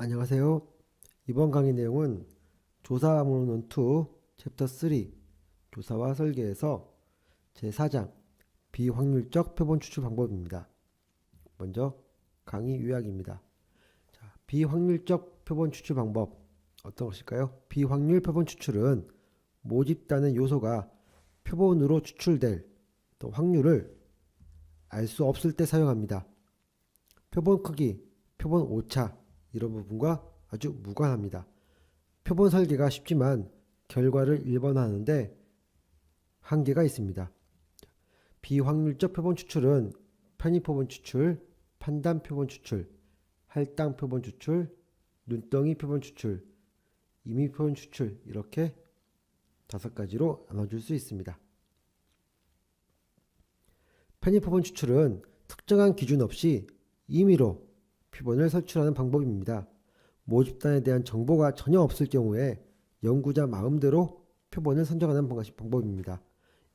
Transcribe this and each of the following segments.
안녕하세요. 이번 강의 내용은 조사 모논 2 챕터 3 조사와 설계에서 제4장 비확률적 표본 추출 방법입니다. 먼저 강의 요약입니다. 자, 비확률적 표본 추출 방법 어떤 것일까요? 비확률 표본 추출은 모집단의 요소가 표본으로 추출될 또 확률을 알 수 없을 때 사용합니다. 표본 크기, 표본 오차 이런 부분과 아주 무관합니다. 표본 설계가 쉽지만 결과를 일반화하는데 한계가 있습니다. 비확률적 표본 추출은 편입 표본 추출, 판단 표본 추출, 할당 표본 추출, 눈덩이 표본 추출, 임의 표본 추출 이렇게 5가지로 나눠줄 수 있습니다. 편입 표본 추출은 특정한 기준 없이 임의로 표본을 설출하는 방법입니다. 모집단에 대한 정보가 전혀 없을 경우에 연구자 마음대로 표본을 선정하는 방법입니다.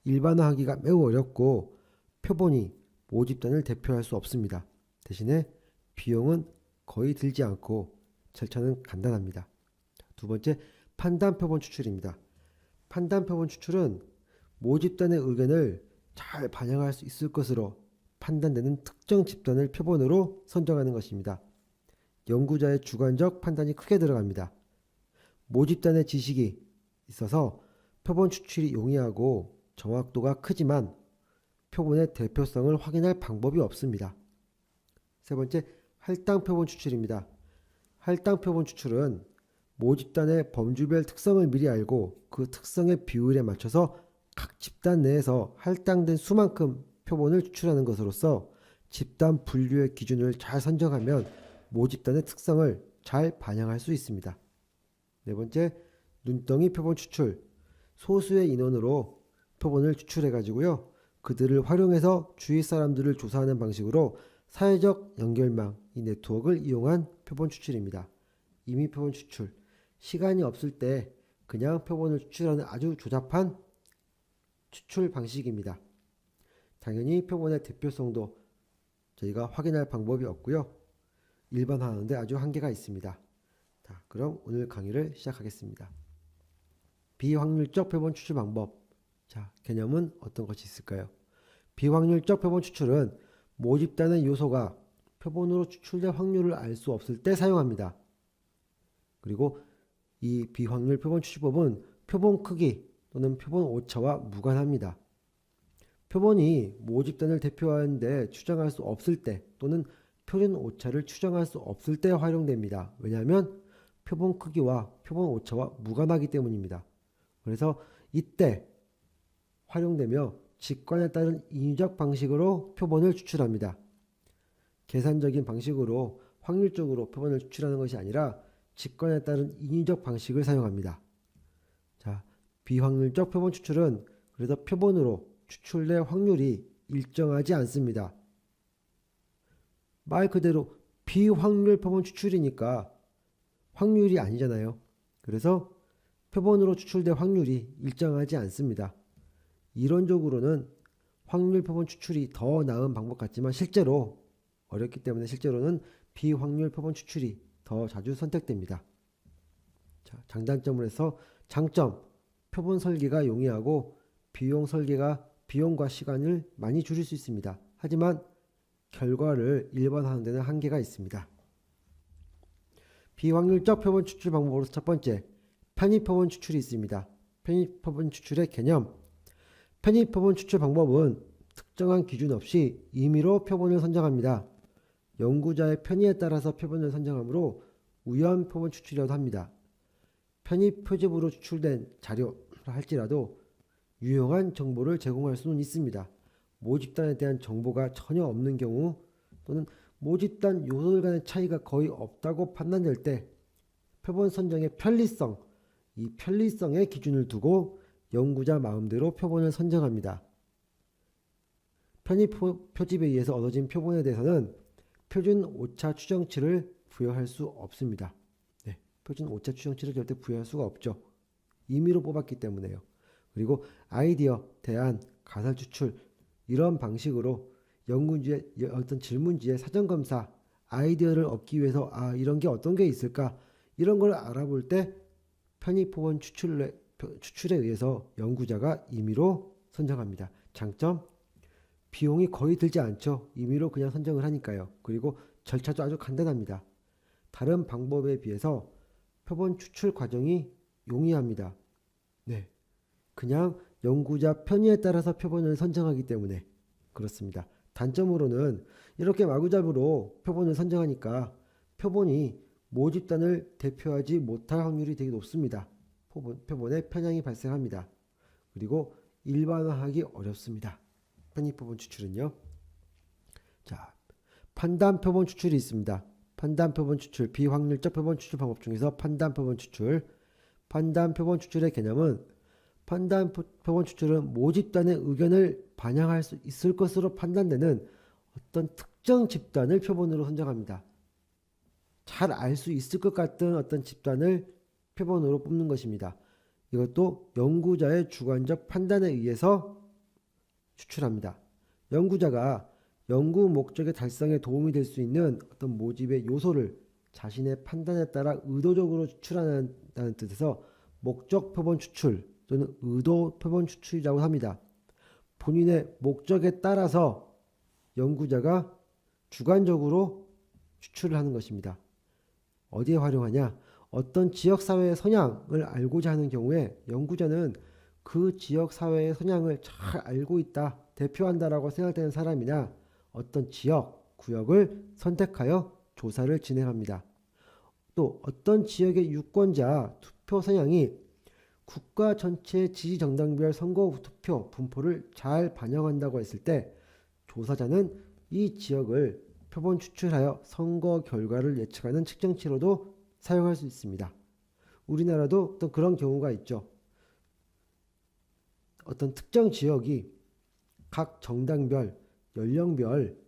일반화하기가 매우 어렵고 표본이 모집단을 대표할 수 없습니다. 대신에 비용은 거의 들지 않고 절차는 간단합니다. 두 번째, 판단 표본 추출입니다. 판단 표본 추출은 모집단의 의견을 잘 반영할 수 있을 것으로 판단되는 특정 집단을 표본으로 선정하는 것입니다. 연구자의 주관적 판단이 크게 들어갑니다. 모집단의 지식이 있어서 표본 추출이 용이하고 정확도가 크지만 표본의 대표성을 확인할 방법이 없습니다. 세 번째, 할당 표본 추출입니다. 할당 표본 추출은 모집단의 범주별 특성을 미리 알고 그 특성의 비율에 맞춰서 각 집단 내에서 할당된 수만큼 표본을 추출하는 것으로서 집단 분류의 기준을 잘 선정하면 모집단의 특성을 잘 반영할 수 있습니다. 네 번째, 눈덩이 표본 추출. 소수의 인원으로 표본을 추출해 가지고요. 그들을 활용해서 주위 사람들을 조사하는 방식으로 사회적 연결망, 이 네트워크를 이용한 표본 추출입니다. 임의 표본 추출. 시간이 없을 때 그냥 표본을 추출하는 아주 조잡한 추출 방식입니다. 당연히 표본의 대표성도 저희가 확인할 방법이 없고요. 일반화하는데 아주 한계가 있습니다. 자, 그럼 오늘 강의를 시작하겠습니다. 비확률적 표본 추출 방법. 자, 개념은 어떤 것이 있을까요? 비확률적 표본 추출은 모집단의 요소가 표본으로 추출될 확률을 알 수 없을 때 사용합니다. 그리고 이 비확률 표본 추출법은 표본 크기 또는 표본 오차와 무관합니다. 표본이 모집단을 대표하는데 추정할 수 없을 때 또는 표본 오차를 추정할 수 없을 때 활용됩니다. 왜냐하면 표본 크기와 표본 오차와 무관하기 때문입니다. 그래서 이때 활용되며 직관에 따른 인위적 방식으로 표본을 추출합니다. 계산적인 방식으로 확률적으로 표본을 추출하는 것이 아니라 직관에 따른 인위적 방식을 사용합니다. 자, 비확률적 표본 추출은 그래서 표본으로 추출될 확률이 일정하지 않습니다. 말 그대로 비확률 표본 추출이니까 확률이 아니잖아요. 그래서 표본으로 추출될 확률이 일정하지 않습니다. 이론적으로는 확률 표본 추출이 더 나은 방법 같지만 실제로 어렵기 때문에 실제로는 비확률 표본 추출이 더 자주 선택됩니다. 자, 장단점을 해서 장점, 표본 설계가 용이하고 비용과 시간을 많이 줄일 수 있습니다. 하지만 결과를 일반화하는 데는 한계가 있습니다. 비확률적 표본 추출 방법으로서 첫 번째, 편입 표본 추출이 있습니다. 편입 표본 추출의 개념. 편입 표본 추출 방법은 특정한 기준 없이 임의로 표본을 선정합니다. 연구자의 편의에 따라서 표본을 선정하므로 우연 표본 추출이라도 합니다. 편입 표집으로 추출된 자료라 할지라도 유용한 정보를 제공할 수는 있습니다. 모집단에 대한 정보가 전혀 없는 경우 또는 모집단 요소들 간의 차이가 거의 없다고 판단될 때 표본 선정의 편리성, 이 편리성의 기준을 두고 연구자 마음대로 표본을 선정합니다. 편입 표집에 의해서 얻어진 표본에 대해서는 표준 오차 추정치를 부여할 수 없습니다. 네, 표준 오차 추정치를 절대 부여할 수가 없죠. 임의로 뽑았기 때문에요. 그리고 아이디어, 대안, 가설 추출 이런 방식으로 연구지의 어떤 질문지의 사전검사 아이디어를 얻기 위해서 이런 게 어떤 게 있을까 이런 걸 알아볼 때 편입 표본 추출에 의해서 연구자가 임의로 선정합니다. 장점, 비용이 거의 들지 않죠. 임의로 그냥 선정을 하니까요. 그리고 절차도 아주 간단합니다. 다른 방법에 비해서 표본 추출 과정이 용이합니다. 네, 그냥 연구자 편의에 따라서 표본을 선정하기 때문에 그렇습니다. 단점으로는 이렇게 마구잡이로 표본을 선정하니까 표본이 모집단을 대표하지 못할 확률이 되게 높습니다. 표본에 편향이 발생합니다. 그리고 일반화하기 어렵습니다. 편입 표본 추출은요. 자, 판단 표본 추출이 있습니다. 판단 표본 추출, 비확률적 표본 추출 방법 중에서 판단 표본 추출. 판단 표본 추출의 개념은 판단 표본 추출은 모집단의 의견을 반영할 수 있을 것으로 판단되는 어떤 특정 집단을 표본으로 선정합니다. 잘 알 수 있을 것 같은 어떤 집단을 표본으로 뽑는 것입니다. 이것도 연구자의 주관적 판단에 의해서 추출합니다. 연구자가 연구 목적의 달성에 도움이 될 수 있는 어떤 모집의 요소를 자신의 판단에 따라 의도적으로 추출한다는 뜻에서 목적 표본 추출 또는 의도 표본 추출이라고 합니다. 본인의 목적에 따라서 연구자가 주관적으로 추출을 하는 것입니다. 어디에 활용하냐? 어떤 지역사회의 성향을 알고자 하는 경우에 연구자는 그 지역사회의 성향을 잘 알고 있다, 대표한다라고 생각되는 사람이나 어떤 지역, 구역을 선택하여 조사를 진행합니다. 또 어떤 지역의 유권자 투표 성향이 국가 전체 지지 정당별 선거 투표 분포를 잘 반영한다고 했을 때 조사자는 이 지역을 표본 추출하여 선거 결과를 예측하는 측정치로도 사용할 수 있습니다. 우리나라도 어떤 그런 경우가 있죠. 어떤 특정 지역이 각 정당별, 연령별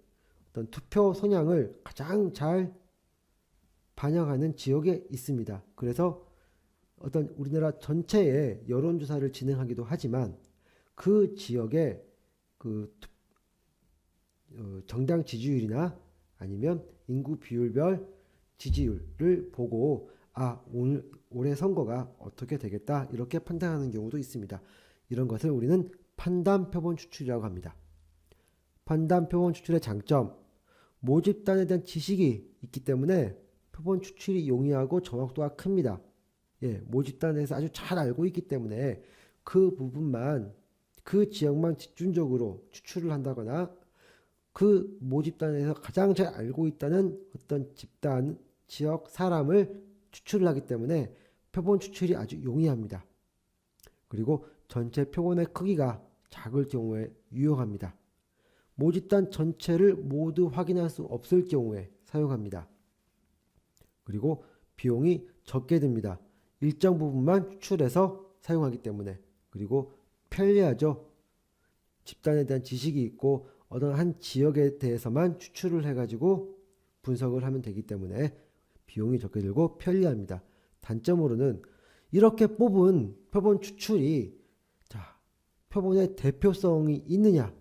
어떤 투표 성향을 가장 잘 반영하는 지역에 있습니다. 그래서 어떤 우리나라 전체의 여론조사를 진행하기도 하지만 그 지역의 그 정당 지지율이나 아니면 인구 비율별 지지율을 보고 올해 선거가 어떻게 되겠다 이렇게 판단하는 경우도 있습니다. 이런 것을 우리는 판단 표본 추출이라고 합니다. 판단 표본 추출의 장점, 모집단에 대한 지식이 있기 때문에 표본 추출이 용이하고 정확도가 큽니다. 모집단에서 아주 잘 알고 있기 때문에 그 부분만, 그 지역만 집중적으로 추출을 한다거나 그 모집단에서 가장 잘 알고 있다는 어떤 집단, 지역, 사람을 추출을 하기 때문에 표본 추출이 아주 용이합니다. 그리고 전체 표본의 크기가 작을 경우에 유용합니다. 모집단 전체를 모두 확인할 수 없을 경우에 사용합니다. 그리고 비용이 적게 듭니다. 일정 부분만 추출해서 사용하기 때문에. 그리고 편리하죠. 집단에 대한 지식이 있고 어떤 한 지역에 대해서만 추출을 해가지고 분석을 하면 되기 때문에 비용이 적게 들고 편리합니다. 단점으로는 이렇게 뽑은 표본 추출이 표본의 대표성이 있느냐?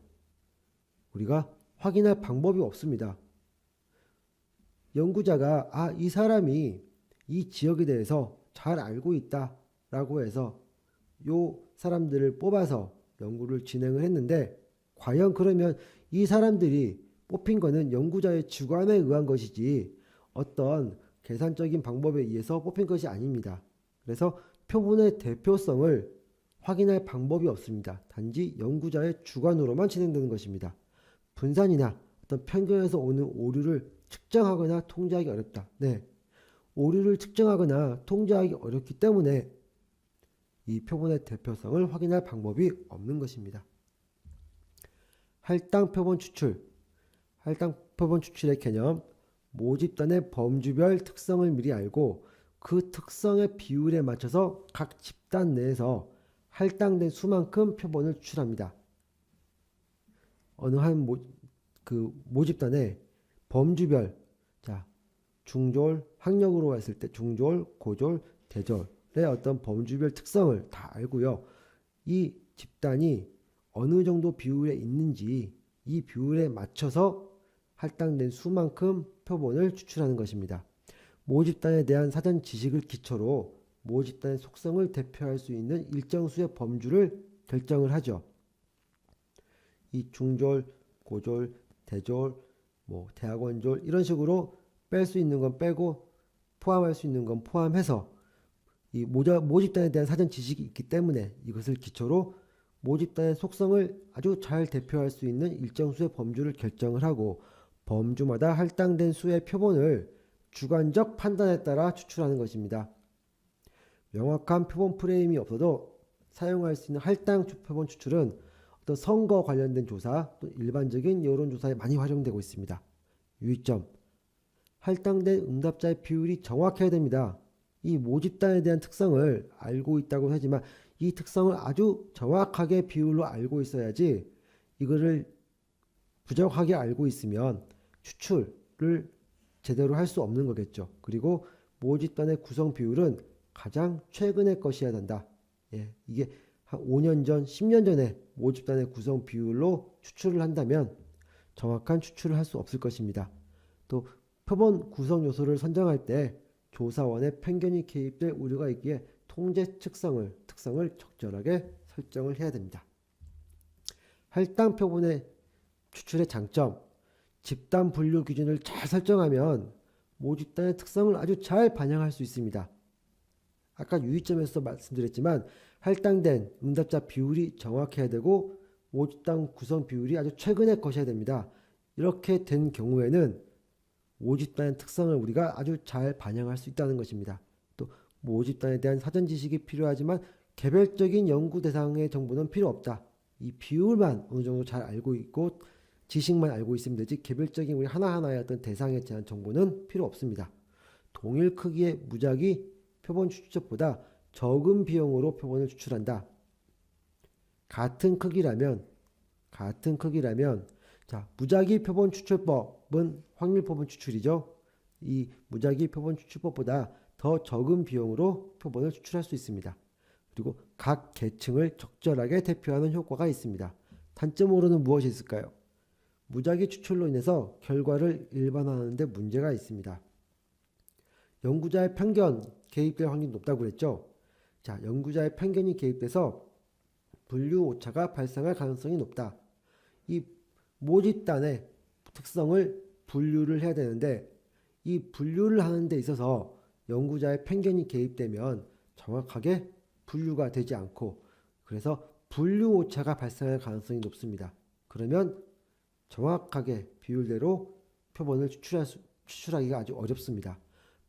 우리가 확인할 방법이 없습니다. 연구자가 이 사람이 이 지역에 대해서 잘 알고 있다라고 해서 요 사람들을 뽑아서 연구를 진행을 했는데 과연 그러면 이 사람들이 뽑힌 거는 연구자의 주관에 의한 것이지 어떤 계산적인 방법에 의해서 뽑힌 것이 아닙니다. 그래서 표본의 대표성을 확인할 방법이 없습니다. 단지 연구자의 주관으로만 진행되는 것입니다. 분산이나 어떤 편견에서 오는 오류를 측정하거나 통제하기 어렵다. 오류를 측정하거나 통제하기 어렵기 때문에 이 표본의 대표성을 확인할 방법이 없는 것입니다. 할당 표본 추출. 할당 표본 추출의 개념, 모집단의 범주별 특성을 미리 알고 그 특성의 비율에 맞춰서 각 집단 내에서 할당된 수만큼 표본을 추출합니다. 어느 한 모집단의 범주별, 중졸, 학력으로 했을 때 중졸, 고졸, 대졸의 어떤 범주별 특성을 다 알고요. 이 집단이 어느 정도 비율에 있는지 이 비율에 맞춰서 할당된 수만큼 표본을 추출하는 것입니다. 모집단에 대한 사전 지식을 기초로 모집단의 속성을 대표할 수 있는 일정 수의 범주를 결정을 하죠. 이 중졸, 고졸, 대졸, 대학원졸 이런 식으로 뺄 수 있는 건 빼고 포함할 수 있는 건 포함해서 이 모집단에 대한 사전 지식이 있기 때문에 이것을 기초로 모집단의 속성을 아주 잘 대표할 수 있는 일정 수의 범주를 결정을 하고 범주마다 할당된 수의 표본을 주관적 판단에 따라 추출하는 것입니다. 명확한 표본 프레임이 없어도 사용할 수 있는 할당 표본 추출은 어떤 선거 관련된 조사, 또 일반적인 여론조사에 많이 활용되고 있습니다. 유의점: 할당된 응답자의 비율이 정확해야 됩니다. 이 모집단에 대한 특성을 알고 있다고 하지만 이 특성을 아주 정확하게 비율로 알고 있어야지 이거를 부정하게 알고 있으면 추출을 제대로 할 수 없는 거겠죠. 그리고 모집단의 구성 비율은 가장 최근의 것이어야 한다. 이게 한 5년 전, 10년 전에 모집단의 구성 비율로 추출을 한다면 정확한 추출을 할 수 없을 것입니다. 또 표본 구성 요소를 선정할 때 조사원의 편견이 개입될 우려가 있기에 통제 특성을 적절하게 설정을 해야 됩니다. 할당 표본의 추출의 장점: 집단 분류 기준을 잘 설정하면 모집단의 특성을 아주 잘 반영할 수 있습니다. 아까 유의점에서 말씀드렸지만 할당된 응답자 비율이 정확해야 되고 모집단 구성 비율이 아주 최근의 것이어야 됩니다. 이렇게 된 경우에는 모집단의 특성을 우리가 아주 잘 반영할 수 있다는 것입니다. 또 모집단에 대한 사전 지식이 필요하지만 개별적인 연구 대상의 정보는 필요 없다. 이 비율만 어느 정도 잘 알고 있고 지식만 알고 있으면 되지 개별적인 우리 하나하나의 어떤 대상에 대한 정보는 필요 없습니다. 동일 크기의 무작위 표본 추출법보다 적은 비용으로 표본을 추출한다. 같은 크기라면 자, 무작위 표본 추출법은 확률 표본 추출이죠. 이 무작위 표본 추출법보다 더 적은 비용으로 표본을 추출할 수 있습니다. 그리고 각 계층을 적절하게 대표하는 효과가 있습니다. 단점으로는 무엇이 있을까요? 무작위 추출로 인해서 결과를 일반화하는 데 문제가 있습니다. 연구자의 편견 개입될 확률이 높다고 그랬죠. 자, 연구자의 편견이 개입돼서 분류 오차가 발생할 가능성이 높다. 이 모집단의 특성을 분류를 해야 되는데 이 분류를 하는 데 있어서 연구자의 편견이 개입되면 정확하게 분류가 되지 않고 그래서 분류 오차가 발생할 가능성이 높습니다. 그러면 정확하게 비율대로 표본을 추출하기가 아주 어렵습니다.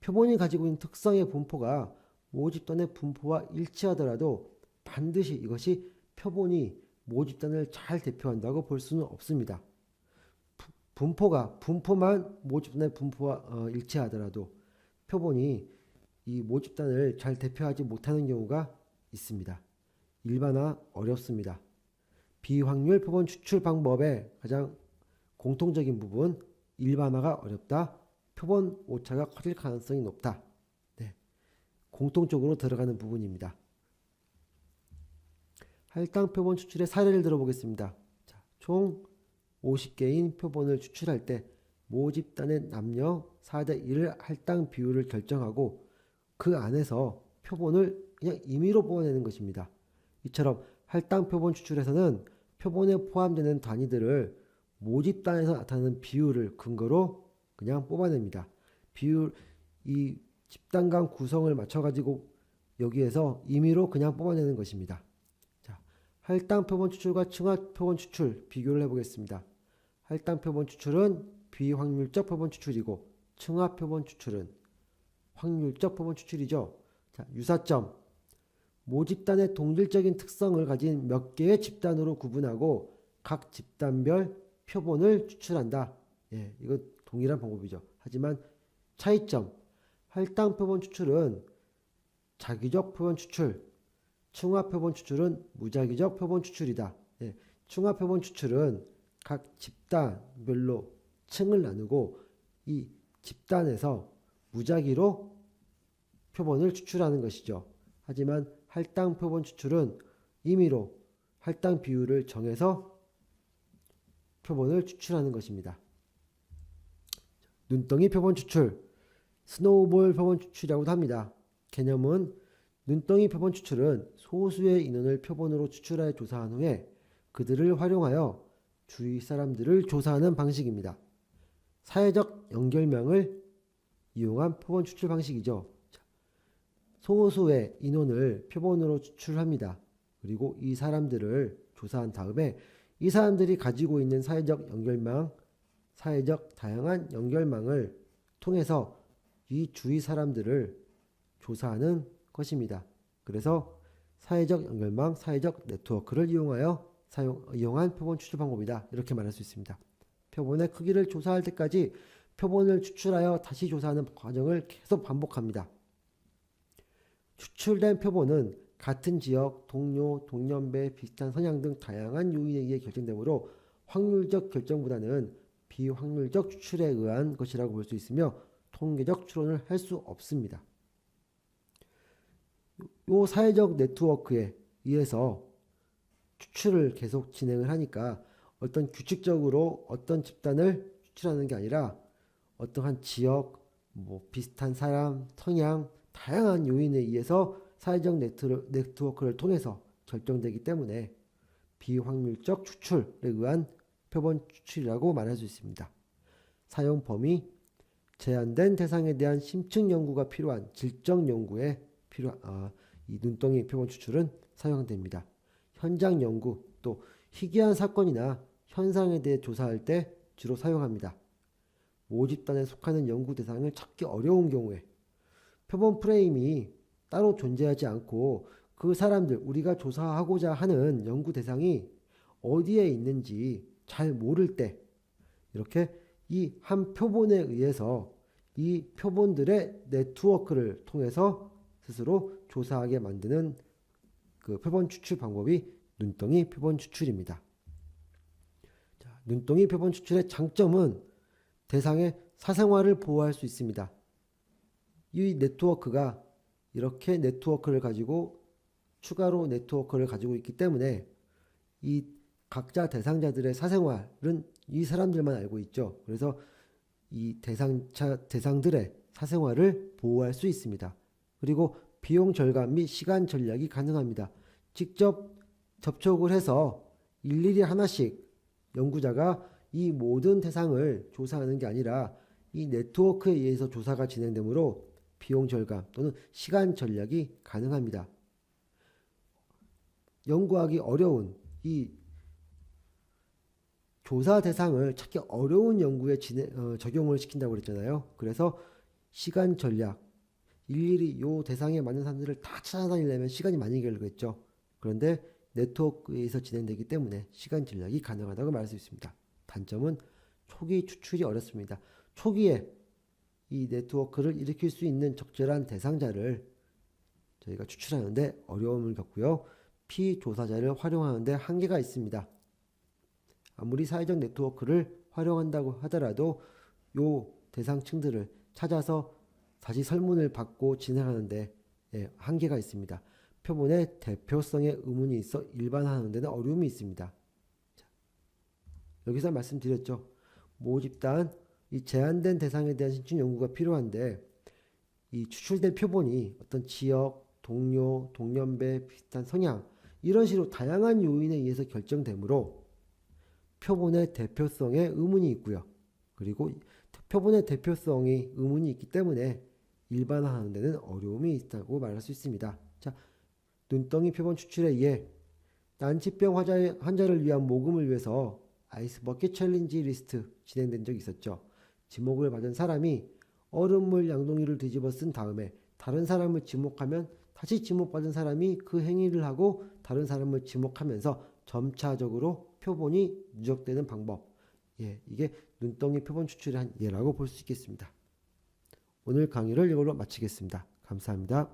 표본이 가지고 있는 특성의 분포가 모집단의 분포와 일치하더라도 반드시 이것이 표본이 모집단을 잘 대표한다고 볼 수는 없습니다. 분포만 모집단의 분포와 일치하더라도 표본이 이 모집단을 잘 대표하지 못하는 경우가 있습니다. 일반화 어렵습니다. 비확률 표본 추출 방법의 가장 공통적인 부분, 일반화가 어렵다. 표본 오차가 커질 가능성이 높다. 네, 공통적으로 들어가는 부분입니다. 할당 표본 추출의 사례를 들어보겠습니다. 자, 총 50개인 표본을 추출할 때 모집단의 남녀 4대 1을 할당 비율을 결정하고 그 안에서 표본을 그냥 임의로 뽑아내는 것입니다. 이처럼 할당 표본 추출에서는 표본에 포함되는 단위들을 모집단에서 나타나는 비율을 근거로 그냥 뽑아냅니다. 비율, 이 집단 간 구성을 맞춰가지고 여기에서 임의로 그냥 뽑아내는 것입니다. 자, 할당 표본 추출과 층화 표본 추출 비교를 해보겠습니다. 할당 표본 추출은 비확률적 표본 추출이고 층화 표본 추출은 확률적 표본 추출이죠. 자, 유사점. 모집단의 동질적인 특성을 가진 몇 개의 집단으로 구분하고 각 집단별 표본을 추출한다. 이거 동일한 방법이죠. 하지만 차이점. 할당 표본 추출은 자기적 표본 추출, 층화 표본 추출은 무자기적 표본 추출이다. 층화 표본 추출은 각 집단별로 층을 나누고 이 집단에서 무작위로 표본을 추출하는 것이죠. 하지만 할당 표본 추출은 임의로 할당 비율을 정해서 표본을 추출하는 것입니다. 눈덩이 표본 추출, 스노우볼 표본 추출이라고도 합니다. 개념은 눈덩이 표본 추출은 소수의 인원을 표본으로 추출하여 조사한 후에 그들을 활용하여 주위 사람들을 조사하는 방식입니다. 사회적 연결망을 이용한 표본 추출 방식이죠. 소수의 인원을 표본으로 추출합니다. 그리고 이 사람들을 조사한 다음에 이 사람들이 가지고 있는 사회적 연결망, 사회적 다양한 연결망을 통해서 이 주위 사람들을 조사하는 것입니다. 그래서 사회적 연결망, 사회적 네트워크를 이용한 표본 추출 방법이다. 이렇게 말할 수 있습니다. 표본의 크기를 조사할 때까지 표본을 추출하여 다시 조사하는 과정을 계속 반복합니다. 추출된 표본은 같은 지역, 동료, 동년배, 비슷한 성향 등 다양한 요인에 의해 결정되므로 확률적 결정보다는 비확률적 추출에 의한 것이라고 볼 수 있으며 통계적 추론을 할 수 없습니다. 이 사회적 네트워크에 의해서 추출을 계속 진행을 하니까 어떤 규칙적으로 어떤 집단을 추출하는 게 아니라 어떠한 지역, 비슷한 사람, 성향, 다양한 요인에 의해서 사회적 네트워크를 통해서 결정되기 때문에 비확률적 추출에 의한 표본 추출이라고 말할 수 있습니다. 사용 범위, 제한된 대상에 대한 심층 연구가 필요한 질적 연구에 이 눈덩이 표본 추출은 사용됩니다. 현장 연구, 또 희귀한 사건이나 현상에 대해 조사할 때 주로 사용합니다. 모집단에 속하는 연구 대상을 찾기 어려운 경우에 표본 프레임이 따로 존재하지 않고 그 사람들, 우리가 조사하고자 하는 연구 대상이 어디에 있는지 잘 모를 때 이렇게 이 한 표본에 의해서 이 표본들의 네트워크를 통해서 스스로 조사하게 만드는 그 표본 추출 방법이 눈덩이 표본 추출입니다. 자, 눈덩이 표본 추출의 장점은 대상의 사생활을 보호할 수 있습니다. 이 네트워크가 이렇게 네트워크를 가지고 추가로 네트워크를 가지고 있기 때문에 이 각자 대상자들의 사생활은 이 사람들만 알고 있죠. 그래서 이 대상들의 사생활을 보호할 수 있습니다. 그리고 비용 절감 및 시간 절약이 가능합니다. 직접 접촉을 해서 일일이 하나씩 연구자가 이 모든 대상을 조사하는 게 아니라 이 네트워크에 의해서 조사가 진행되므로 비용 절감 또는 시간 절약이 가능합니다. 연구하기 어려운 이 조사 대상을 찾기 어려운 연구에 적용을 시킨다고 그랬잖아요. 그래서 시간 전략, 일일이 요 대상에 맞는 사람들을 다 찾아다니려면 시간이 많이 걸리겠죠. 그런데 네트워크에서 진행되기 때문에 시간 전략이 가능하다고 말할 수 있습니다. 단점은 초기 추출이 어렵습니다. 초기에 이 네트워크를 일으킬 수 있는 적절한 대상자를 저희가 추출하는데 어려움을 겪고요. 피조사자를 활용하는데 한계가 있습니다. 아무리 사회적 네트워크를 활용한다고 하더라도 요 대상층들을 찾아서 다시 설문을 받고 진행하는데 한계가 있습니다. 표본의 대표성에 의문이 있어 일반화하는 데는 어려움이 있습니다. 자, 여기서 말씀드렸죠. 모집단, 이 제한된 대상에 대한 신축 연구가 필요한데 이 추출된 표본이 어떤 지역, 동료, 동년배, 비슷한 성향 이런 식으로 다양한 요인에 의해서 결정되므로 표본의 대표성에 의문이 있고요. 그리고 표본의 대표성이 의문이 있기 때문에 일반화하는 데는 어려움이 있다고 말할 수 있습니다. 자, 눈덩이 표본 추출에 의해 난치병 환자를 위한 모금을 위해서 아이스 버킷 챌린지 리스트 진행된 적이 있었죠. 지목을 받은 사람이 얼음물 양동이를 뒤집어 쓴 다음에 다른 사람을 지목하면 다시 지목받은 사람이 그 행위를 하고 다른 사람을 지목하면서 점차적으로 표본이 누적되는 방법. 이게 눈덩이 표본 추출의 한 예라고 볼 수 있겠습니다. 오늘 강의를 이걸로 마치겠습니다. 감사합니다.